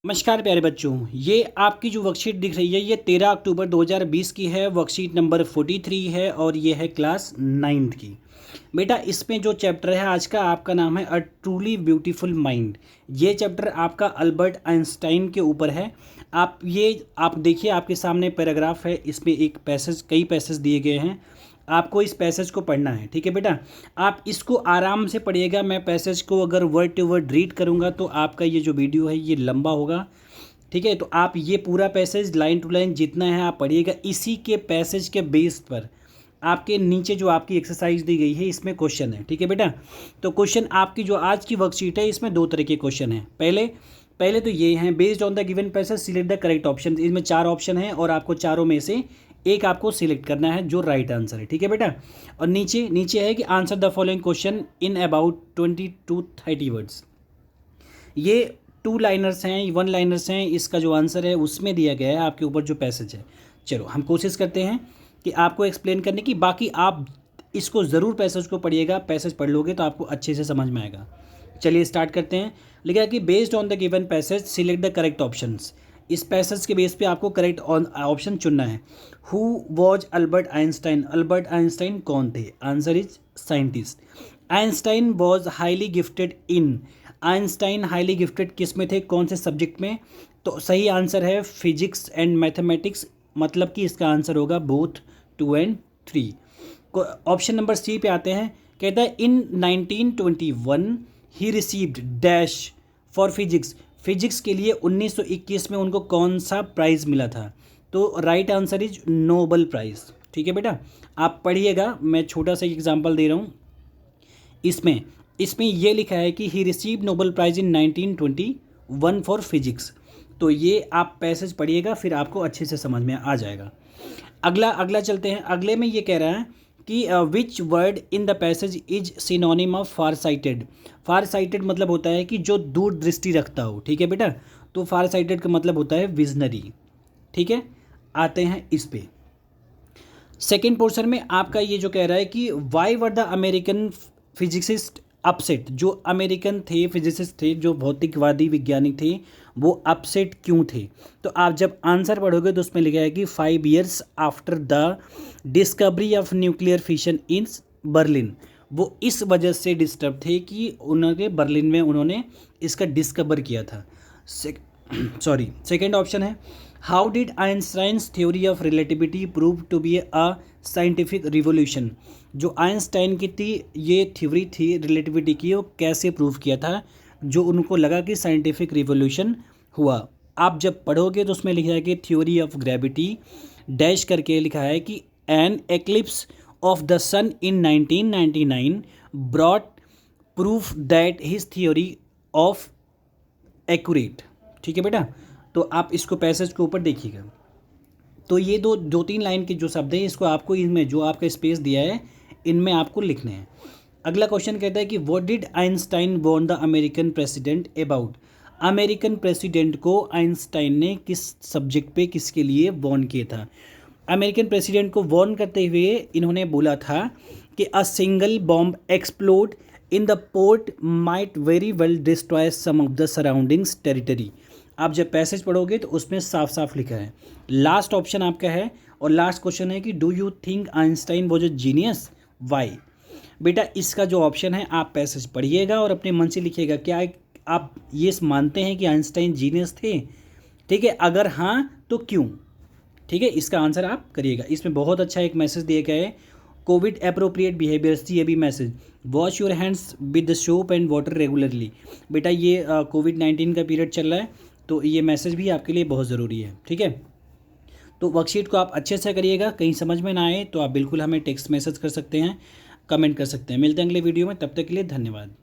नमस्कार प्यारे बच्चों, ये आपकी जो वर्कशीट दिख रही है ये 13 अक्टूबर 2020 की है। वर्कशीट नंबर 43 है और ये है क्लास 9th की। बेटा इसमें जो चैप्टर है आज का आपका नाम है अ ट्रूली ब्यूटीफुल माइंड। ये चैप्टर आपका अल्बर्ट आइंस्टाइन के ऊपर है। आप देखिए, आपके सामने पैराग्राफ है, इसमें एक पैसेज, कई पैसेज दिए गए हैं। आपको इस पैसेज को पढ़ना है, ठीक है बेटा। आप इसको आराम से पढ़िएगा। मैं पैसेज को अगर वर्ड टू वर्ड रीड करूँगा तो आपका ये जो वीडियो है ये लंबा होगा, ठीक है। तो आप ये पूरा पैसेज लाइन टू लाइन जितना है आप पढ़िएगा। इसी के पैसेज के बेस पर आपके नीचे जो आपकी एक्सरसाइज दी गई है इसमें क्वेश्चन है, ठीक है बेटा। तो क्वेश्चन आपकी जो आज की वर्कशीट है इसमें दो तरह के क्वेश्चन हैं। पहले तो ये हैं, based on the given passage select the correct option. इसमें 4 ऑप्शन हैं और आपको चारों में से एक आपको सिलेक्ट करना है जो राइट आंसर है, ठीक है बेटा। और नीचे है कि answer the following question in about 20 to 30 words. ये 2 लाइनर्स हैं, 1 लाइनर्स हैं। इसका जो आंसर है उसमें दिया गया है आपके ऊपर जो पैसेज है। चलो हम कोशिश करते हैं कि आपको एक्सप्लेन करने की। बाकी आप इसको ज़रूर पैसेज को पढ़िएगा। पैसेज पढ़ लोगे तो आपको अच्छे से समझ में आएगा। चलिए स्टार्ट करते हैं। लिखा कि based on the given passage select the correct options. इस पैसेज के बेस पे आपको करेक्ट ऑप्शन चुनना है। Who was Albert Einstein? Albert Einstein कौन थे? Answer is scientist. Einstein was highly gifted in. Einstein highly gifted किस में थे, कौन से सब्जेक्ट में? तो सही आंसर है फिजिक्स एंड मैथमेटिक्स, मतलब कि इसका आंसर होगा both 2 and 3। Option number C पे आते हैं। कहता है in 1921 he received dash for physics. Physics के लिए 1921 में उनको कौन सा प्राइज़ मिला था? तो right answer is Nobel prize, ठीक है बेटा। आप पढ़िएगा, मैं छोटा सा एग्जांपल दे रहा हूँ। इसमें ये लिखा है कि he receive Nobel prize in 1921 for physics. तो ये आप पैसेज पढ़िएगा, फिर आपको अच्छे से समझ में आ जाएगा। अगला चलते हैं। अगले में ये कह रहा है कि which word in the passage is synonym of far sighted. Far sighted मतलब होता है कि जो दूर दृष्टि रखता हो, ठीक है बेटा। तो फार साइटेड का मतलब होता है विजनरी, ठीक है। आते हैं इस पे। सेकेंड पोर्शन में आपका ये जो कह रहा है कि why were the American physicist upset. जो अमेरिकन थे फिजिसिस्ट थे, जो भौतिकवादी वैज्ञानिक थे, वो अपसेट क्यों थे? तो आप जब आंसर पढ़ोगे तो उसमें लिखा है कि 5 years after the discovery of nuclear fission in Berlin. वो इस वजह से डिस्टर्ब थे कि उन्होंने बर्लिन में उन्होंने इसका डिस्कवर किया था। सेकेंड ऑप्शन है how did Einstein's theory of relativity prove to be a scientific revolution. जो आइंस्टाइन की ये थ्योरी थी रिलेटिविटी की, वो कैसे प्रूव किया था जो उनको लगा कि साइंटिफिक रिवोल्यूशन हुआ? आप जब पढ़ोगे तो उसमें लिखा है कि थ्योरी ऑफ ग्रेविटी डैश करके लिखा है कि an eclipse of the sun in 1999 brought proof that his theory of accurate, ठीक है बेटा। तो आप इसको पैसेज के ऊपर देखिएगा। तो ये दो तीन लाइन के जो शब्द हैं इसको आपको इनमें जो आपका स्पेस दिया है इनमें आपको लिखने हैं। अगला क्वेश्चन कहता है कि what did Einstein warn the American president about. American president को आइंस्टाइन ने किस सब्जेक्ट पे किसके लिए वॉर्न किया था? अमेरिकन प्रेसिडेंट को वॉर्न करते हुए इन्होंने बोला था कि a single bomb explode in the port might very well destroy some of the surroundings territory. आप जब पैसेज पढ़ोगे तो उसमें साफ साफ लिखा है। लास्ट ऑप्शन आपका है और लास्ट क्वेश्चन है कि do you think Einstein was a genius, why. बेटा इसका जो ऑप्शन है आप पैसेज पढ़िएगा और अपने मन से लिखिएगा क्या आप ये मानते हैं कि आइंस्टाइन जीनियस थे, ठीक है। अगर हाँ तो क्यों, ठीक है। इसका आंसर आप करिएगा। इसमें बहुत अच्छा एक मैसेज दिया गया है, कोविड अप्रोप्रिएट बिहेवियर्स। ये भी message, wash your hands with the soap and water regularly. बेटा ये कोविड-19 का पीरियड चल रहा है तो ये मैसेज भी आपके लिए बहुत ज़रूरी है, ठीक है। तो वर्कशीट को आप अच्छे से करिएगा। कहीं समझ में ना आए तो आप बिल्कुल हमें टेक्स्ट मैसेज कर सकते हैं, कमेंट कर सकते हैं। मिलते हैं अगले वीडियो में, तब तक के लिए धन्यवाद।